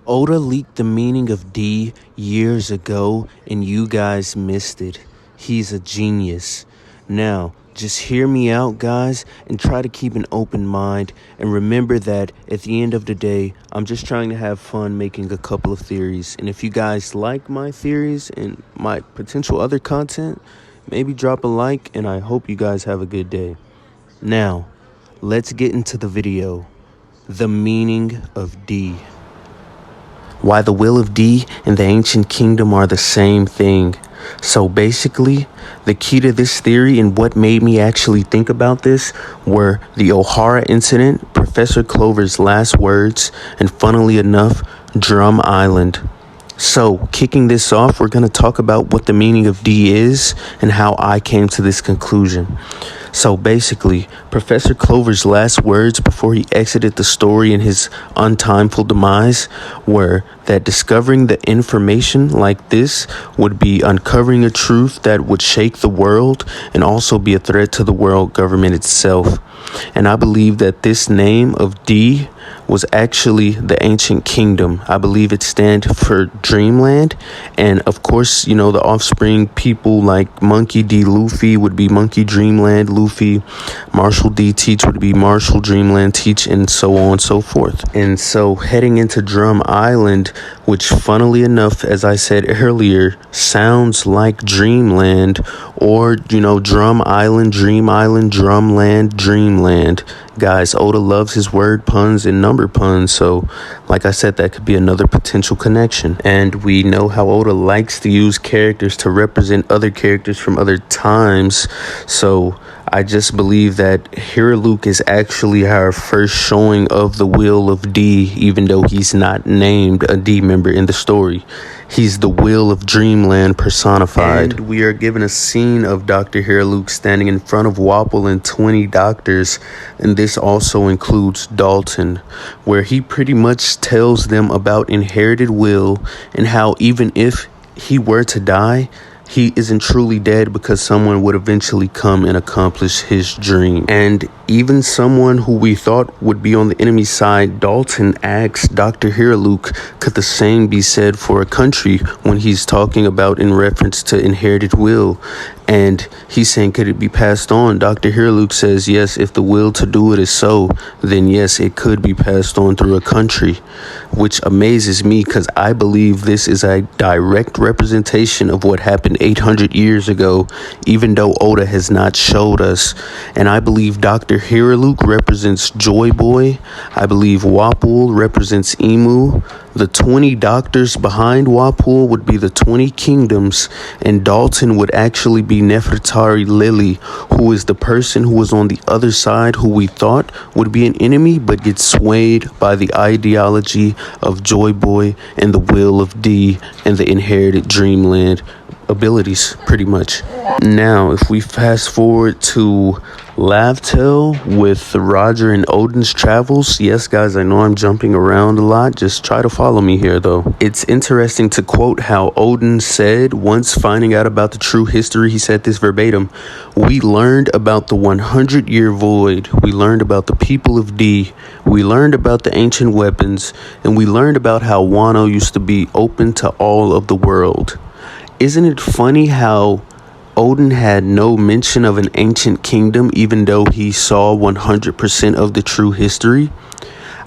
Oda leaked the meaning of D years ago, and you guys missed it. He's a genius. Now, just hear me out, guys, and try to keep an open mind. And remember that at the end of the day, I'm just trying to have fun making a couple of theories. And if you guys like my theories and my potential other content, maybe drop a like, and I hope you guys have a good day. Now, let's get into the video. The meaning of D. Why the will of D and the ancient kingdom are the same thing. So basically, the key to this theory and what made me actually think about this were the Ohara incident, Professor Clover's last words, and funnily enough, Drum Island. So, kicking this off, we're going to talk about what the meaning of D is and how I came to this conclusion. So basically, Professor Clover's last words before he exited the story in his untimeful demise were that discovering the information like this would be uncovering a truth that would shake the world and also be a threat to the world government itself. And I believe that this name of D was actually the ancient kingdom. I believe it stands for Dreamland. And of course, you know, the offspring people like Monkey D. Luffy would be Monkey Dreamland Luffy. Marshall D. Teach would be Marshall Dreamland Teach, and so on and so forth. And so heading into Drum Island, which funnily enough, as I said earlier, sounds like Dreamland, or, you know, Drum Island, Drumland, Dreamland. Guys, Oda loves his word puns and number puns, so like I said, that could be another potential connection. And we know how Oda likes to use characters to represent other characters from other times, so I just believe that Hiraluk is actually our first showing of the will of D, even though he's not named a D member in the story. He's the will of Dreamland personified. And we are given a scene of Dr. Hiraluk standing in front of Wapol and 20 doctors, and this also includes Dalton, where he pretty much tells them about inherited will and how even if he were to die, he isn't truly dead because someone would eventually come and accomplish his dream. And even someone who we thought would be on the enemy side, Dalton asks Dr. Hiraluk, could the same be said for a country when he's talking about in reference to inherited will? And he's saying, could it be passed on? Dr. Hiraluk says, yes, if the will to do it is so, then yes, it could be passed on through a country, which amazes me because I believe this is a direct representation of what happened 800 years ago, even though Oda has not showed us. And I believe Dr. Hiraluk represents Joy Boy. I believe Wapol represents Emu. The 20 doctors behind Wapol would be the 20 kingdoms, and Dalton would actually be Nefertari Lily, who is the person who was on the other side who we thought would be an enemy but gets swayed by the ideology of Joy Boy and the will of D and the inherited Dreamland abilities, pretty much. Now, if we fast forward to Lavatale with Roger and Odin's travels. Yes, guys, I know I'm jumping around a lot. Just try to follow me here, though. It's interesting to quote how Odin said, once finding out about the true history, he said this verbatim: we learned about the 100-year void. We learned about the people of D. We learned about the ancient weapons. And we learned about how Wano used to be open to all of the world. Isn't it funny how Odin had no mention of an ancient kingdom, even though he saw 100% of the true history?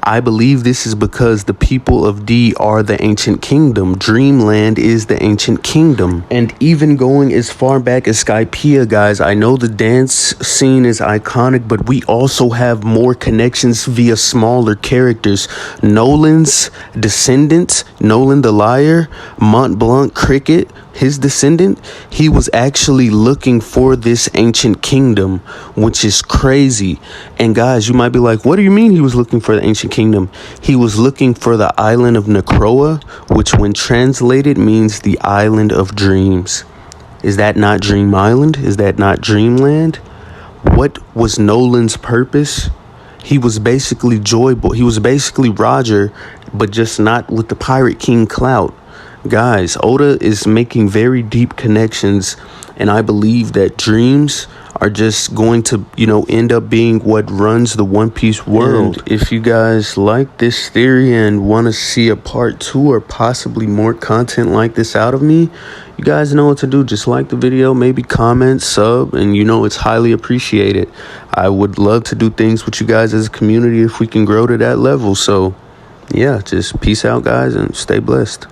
I believe this is because the people of D are the ancient kingdom. Dreamland is the ancient kingdom. And even going as far back as Skypiea, guys, I know the dance scene is iconic, but we also have more connections via smaller characters. Nolan's descendants, Nolan the Liar, Mont Blanc Cricket, his descendant, he was actually looking for this ancient kingdom, which is crazy. And guys, you might be like, what do you mean he was looking for the ancient kingdom? He was looking for the island of Necroa, which when translated means the island of dreams. Is that not Dream Island? Is that not Dreamland? What was Nolan's purpose? He was basically Joy Boy. He was basically Roger, but just not with the Pirate King clout. Guys, Oda is making very deep connections, and I believe that dreams are just going to, end up being what runs the One Piece world. And if you guys like this theory and want to see a part 2 or possibly more content like this out of me, you guys know what to do. Just like the video, maybe comment, sub, and it's highly appreciated. I would love to do things with you guys as a community if we can grow to that level. So yeah, just peace out, guys, and stay blessed.